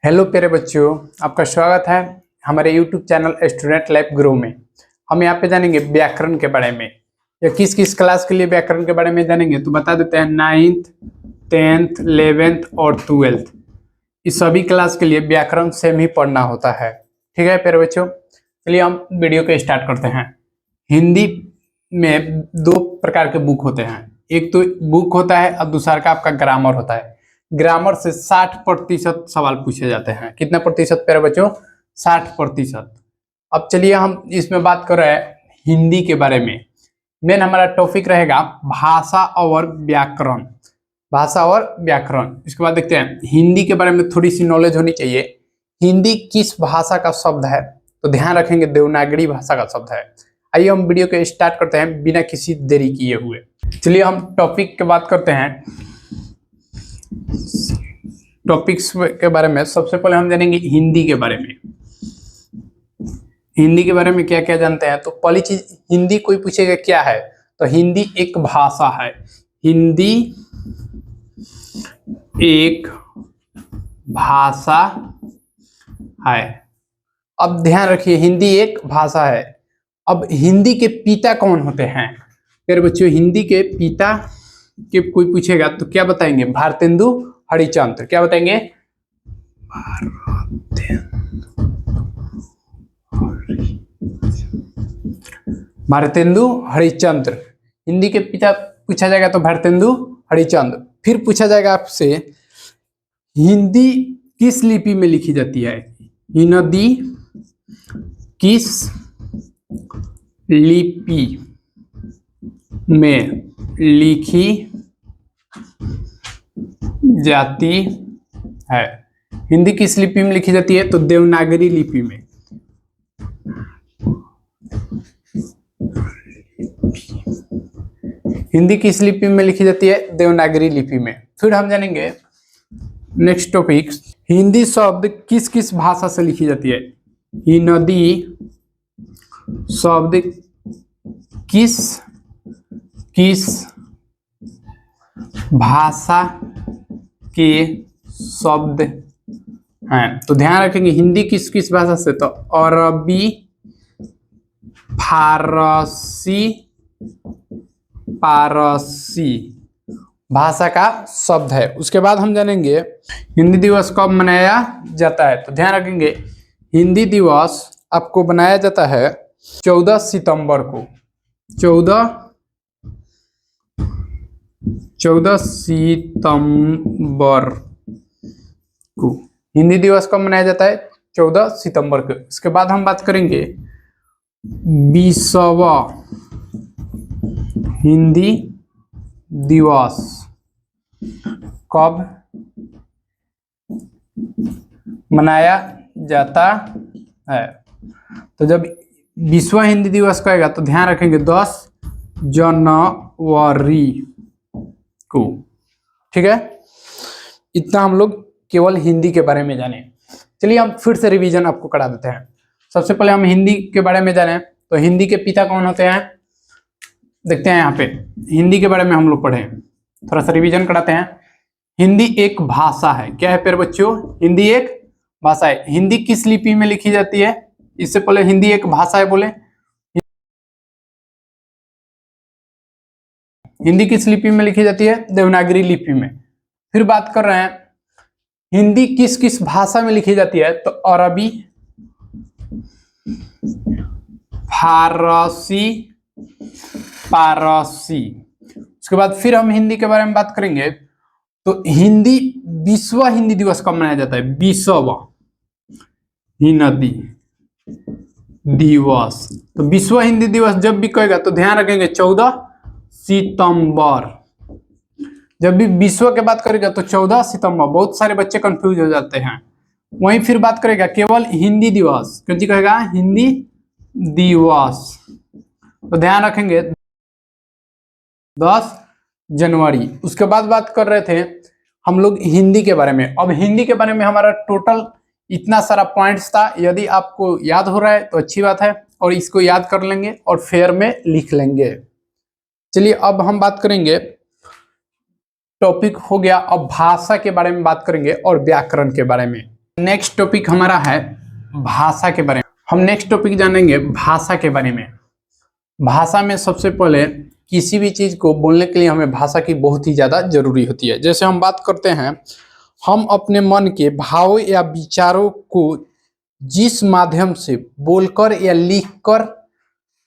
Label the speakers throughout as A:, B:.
A: Hello प्यारे बच्चों, आपका स्वागत है हमारे YouTube channel student life grow में। हम यहाँ पे जानेंगे व्याकरण के बारे में, या किस किस क्लास के लिए व्याकरण के बारे में जानेंगे तो बता देते हैं। 9th 10th 11th और 12th इस सभी क्लास के लिए व्याकरण सेम ही पढ़ना होता है। ठीक है प्यारे बच्चों, चलिए हम वीडियो को स्टार्ट करते हैं। हिंदी में दो प्रकार के बुक होते हैं, एक तो बुक होता है और दूसरा का आपका ग्रामर होता है। ग्रामर से 60% सवाल पूछे जाते हैं। कितना प्रतिशत प्यारे बच्चों? 60%। अब चलिए हम इसमें बात कर रहे हैं हिंदी के बारे में। मेन हमारा टॉपिक रहेगा भाषा और व्याकरण। भाषा और व्याकरण। इसके बाद देखते हैं हिंदी के बारे में थोड़ी सी नॉलेज होनी चाहिए। हिंदी किस भाषा का शब्द है तो ध्यान रखेंगे देवनागरी भाषा का शब्द है। आइए हम वीडियो को स्टार्ट करते हैं बिना किसी देरी किए हुए। चलिए हम टॉपिक की बात करते हैं। टॉपिक्स के बारे में सबसे पहले हम जानेंगे हिंदी के बारे में। हिंदी के बारे में क्या क्या जानते हैं तो पहली चीज, हिंदी कोई पूछेगा क्या है तो हिंदी एक भाषा है। हिंदी एक भाषा है। अब ध्यान रखिए, हिंदी एक भाषा है। अब हिंदी के पिता कौन होते हैं मेरे बच्चों? हिंदी के पिता के कोई पूछेगा तो क्या बताएंगे? भारतेंदु हरिश्चंद्र। क्या बताएंगे? भारतेंदु हरिश्चंद्र। हिंदी के पिता पूछा जाएगा तो भारतेंदु हरिश्चंद्र। फिर पूछा जाएगा आपसे हिंदी किस लिपि में लिखी जाती है? हिंदी किस लिपि में लिखी जाती है? हिंदी किस लिपि में लिखी जाती है तो देवनागरी लिपि में। हिंदी किस लिपि में लिखी जाती है? देवनागरी लिपि में। फिर हम जानेंगे नेक्स्ट टॉपिक, हिंदी शब्द किस किस भाषा से लिखी जाती है? हिंदी शब्द किस किस भाषा के शब्द हैं तो ध्यान रखेंगे हिंदी किस किस भाषा से तो अरबी, फारसी, पारसी भाषा का शब्द है। उसके बाद हम जानेंगे हिंदी दिवस कब मनाया जाता है तो ध्यान रखेंगे हिंदी दिवस आपको मनाया जाता है 14 सितंबर को। 14 सितंबर को हिंदी दिवस कब मनाया जाता है? 14 सितंबर को। इसके बाद हम बात करेंगे विश्व हिंदी दिवस कब मनाया जाता है तो जब विश्व हिंदी दिवस कहेगा तो ध्यान रखेंगे 10 जनवरी को। ठीक है, इतना हम लोग केवल हिंदी के बारे में जाने। चलिए हम फिर से रिवीजन आपको करा देते हैं। सबसे पहले हम हिंदी के बारे में जाने तो हिंदी के पिता कौन होते हैं देखते हैं। यहाँ पे हिंदी के बारे में हम लोग पढ़े, थोड़ा सा रिवीजन कराते हैं। हिंदी एक भाषा है। क्या है प्यारे बच्चों? हिंदी एक भाषा है। हिंदी किस लिपि में लिखी जाती है? इससे पहले हिंदी एक भाषा है बोले, हिंदी किस लिपि में लिखी जाती है? देवनागरी लिपि में। फिर बात कर रहे हैं हिंदी किस किस भाषा में लिखी जाती है तो अरबी, फारसी, पारसी। उसके बाद फिर हम हिंदी के बारे में बात करेंगे तो हिंदी विश्व हिंदी दिवस कब मनाया जाता है? विश्व हिंदी दिवस। तो विश्व हिंदी दिवस जब भी कहेगा तो ध्यान रखेंगे 14 सितंबर। जब भी विश्व के बात करेगा तो 14 सितंबर। बहुत सारे बच्चे कंफ्यूज हो जाते हैं। वहीं फिर बात करेगा केवल हिंदी दिवस, क्योंकि कहेगा हिंदी दिवस तो ध्यान रखेंगे 10 जनवरी। उसके बाद बात कर रहे थे हम लोग हिंदी के बारे में। अब हिंदी के बारे में हमारा टोटल इतना सारा पॉइंट्स था। यदि आपको याद हो रहा है तो अच्छी बात है, और इसको याद कर लेंगे और फेयर में लिख लेंगे। चलिए अब हम बात करेंगे, टॉपिक हो गया अब भाषा के बारे में बात करेंगे और व्याकरण के बारे में। नेक्स्ट टॉपिक हमारा है भाषा के बारे में। हम नेक्स्ट टॉपिक जानेंगे भाषा के बारे में। भाषा में सबसे पहले किसी भी चीज को बोलने के लिए हमें भाषा की बहुत ही ज्यादा जरूरी होती है। जैसे हम बात करते हैं, हम अपने मन के भाव या विचारों को जिस माध्यम से बोलकर या लिखकर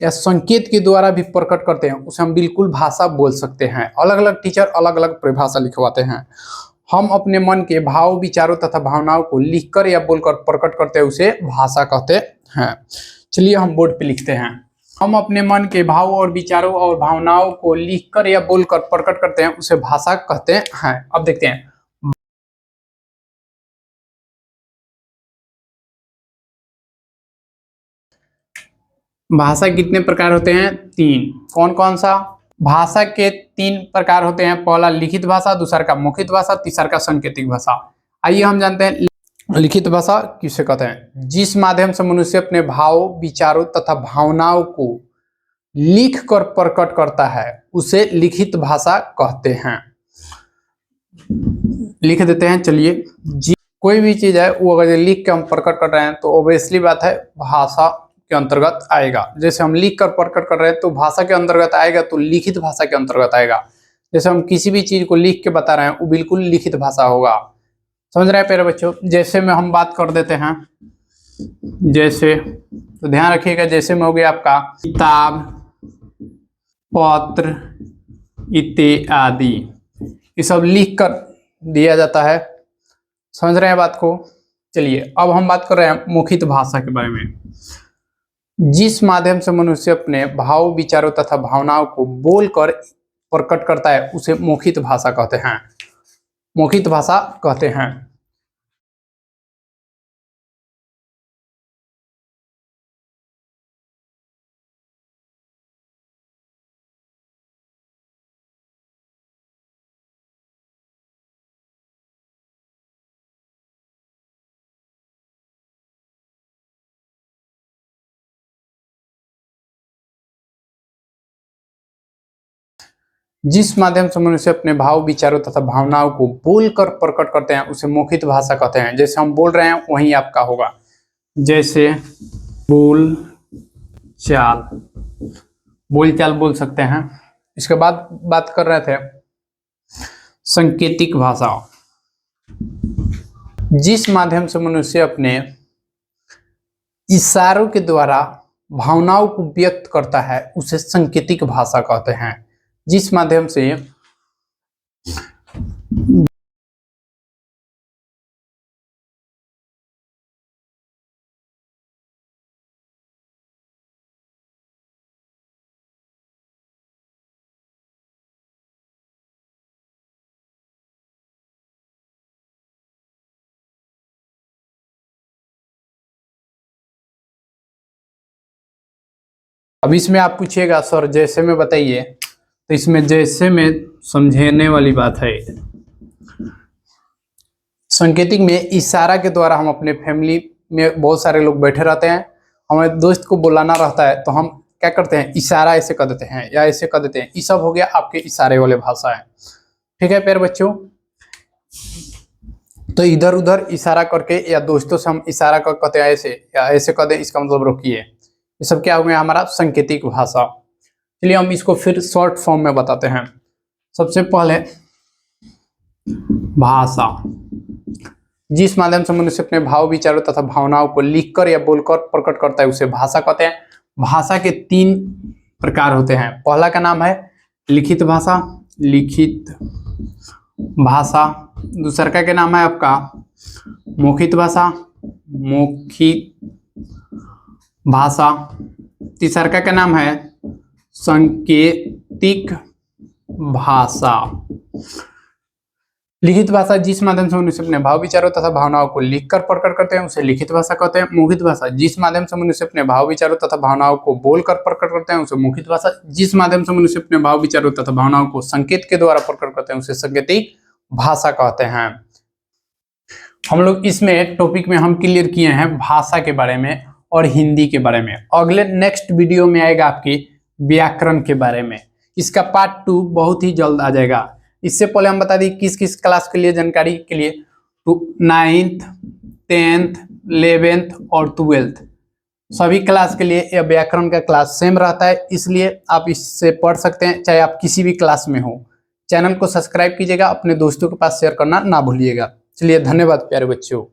A: या संकेत के द्वारा भी प्रकट करते हैं उसे हम बिल्कुल भाषा बोल सकते हैं। अलग अलग टीचर अलग अलग परिभाषा लिखवाते हैं। हम अपने मन के भाव विचारों तथा भावनाओं को लिखकर या बोलकर प्रकट करते हैं उसे भाषा कहते हैं। चलिए हम बोर्ड पे लिखते हैं। हम अपने मन के भाव और विचारों और भावनाओं को लिखकर या बोलकर प्रकट करते हैं उसे भाषा कहते हैं। अब देखते हैं भाषा कितने प्रकार होते हैं। 3। कौन कौन सा। भाषा के 3 प्रकार होते हैं। पहला लिखित भाषा, दूसरा का मौखिक भाषा, तीसरा का सांकेतिक भाषा। आइए हम जानते हैं लिखित भाषा किसे कहते हैं। जिस माध्यम से मनुष्य अपने भाव विचारों तथा भावनाओं को लिख कर प्रकट करता है उसे लिखित भाषा कहते हैं। लिख देते हैं। चलिए, कोई भी चीज है वो अगर लिख के हम प्रकट कर रहे हैं तो ऑब्वियसली बात है भाषा के अंतर्गत आएगा। जैसे हम लिख कर प्रकट कर रहे हैं तो भाषा के अंतर्गत आएगा, तो लिखित भाषा के अंतर्गत आएगा। जैसे हम किसी भी चीज को लिख के बता रहे हैं वो बिल्कुल लिखित भाषा होगा। समझ रहे हैं प्यारे बच्चों। जैसे में हम बात कर देते हैं, जैसे तो ध्यान रखिएगा, जैसे में हो गया आपका किताब, पत्र इत्यादि, ये सब लिख कर दिया जाता है। समझ रहे हैं बात को। चलिए अब हम बात कर रहे हैं मौखिक भाषा के बारे में। जिस माध्यम से मनुष्य अपने भाव विचारों तथा भावनाओं को बोलकर प्रकट करता है उसे मौखिक भाषा कहते हैं। मौखिक भाषा कहते हैं। जिस माध्यम से मनुष्य अपने भाव विचारों तथा भावनाओं को बोलकर प्रकट करते हैं उसे मौखिक भाषा कहते हैं। जैसे हम बोल रहे हैं वही आपका होगा। जैसे बोल चाल, बोल चाल बोल सकते हैं। इसके बाद बात कर रहे थे सांकेतिक भाषा। जिस माध्यम से मनुष्य अपने इशारों के द्वारा भावनाओं को व्यक्त करता है उसे सांकेतिक भाषा कहते हैं। जिस माध्यम से अब इसमें आप पूछिएगा सर जैसे में बताइए, तो इसमें जैसे में समझने वाली बात है। सांकेतिक में इशारा के द्वारा हम अपने फैमिली में बहुत सारे लोग बैठे रहते हैं, हमारे दोस्त को बुलाना रहता है तो हम क्या करते हैं, इशारा ऐसे कर देते हैं या ऐसे कर देते हैं। ये सब हो गया आपके इशारे वाले भाषा है। ठीक है प्यारे बच्चों। तो इधर उधर इशारा करके या दोस्तों से हम इशारा कर कहते हैं ऐसे या ऐसे कर दे, इसका मतलब रोकिए। ये सब क्या हो गया हमारा सांकेतिक भाषा। चलिए हम इसको फिर शॉर्ट फॉर्म में बताते हैं। सबसे पहले भाषा, जिस माध्यम से मनुष्य अपने भाव विचारों तथा भावनाओं को लिखकर या बोलकर प्रकट करता है उसे भाषा कहते हैं। भाषा के 3 प्रकार होते हैं। पहला का नाम है लिखित भाषा, लिखित भाषा। दूसरा का नाम है आपका मौखिक भाषा, मौखिक भाषा। तीसरा का नाम है सांकेतिक भाषा। लिखित भाषा जिस माध्यम से मनुष्य अपने भाव विचारों तथा भावनाओं को लिखकर प्रकट करते हैं उसे लिखित भाषा कहते हैं। मौखिक भाषा जिस माध्यम से मनुष्य अपने भाव विचारों तथा भावनाओं को बोलकर प्रकट करते हैं उसे मौखिक भाषा। जिस माध्यम से मनुष्य अपने भाव विचारों तथा भावनाओं को संकेत के द्वारा प्रकट करते हैं उसे सांकेतिक भाषा कहते हैं। हम लोग इसमें टॉपिक में हम क्लियर किए हैं भाषा के बारे में और हिंदी के बारे में। अगले नेक्स्ट वीडियो में आएगा आपकी व्याकरण के बारे में। इसका पार्ट 2 बहुत ही जल्द आ जाएगा। इससे पहले हम बता दें किस किस क्लास के लिए जानकारी के लिए, 9th 10th 11th और 12th सभी क्लास के लिए यह व्याकरण का क्लास सेम रहता है, इसलिए आप इससे पढ़ सकते हैं चाहे आप किसी भी क्लास में हो। चैनल को सब्सक्राइब कीजिएगा, अपने दोस्तों के पास शेयर करना ना भूलिएगा। चलिए धन्यवाद प्यारे बच्चों।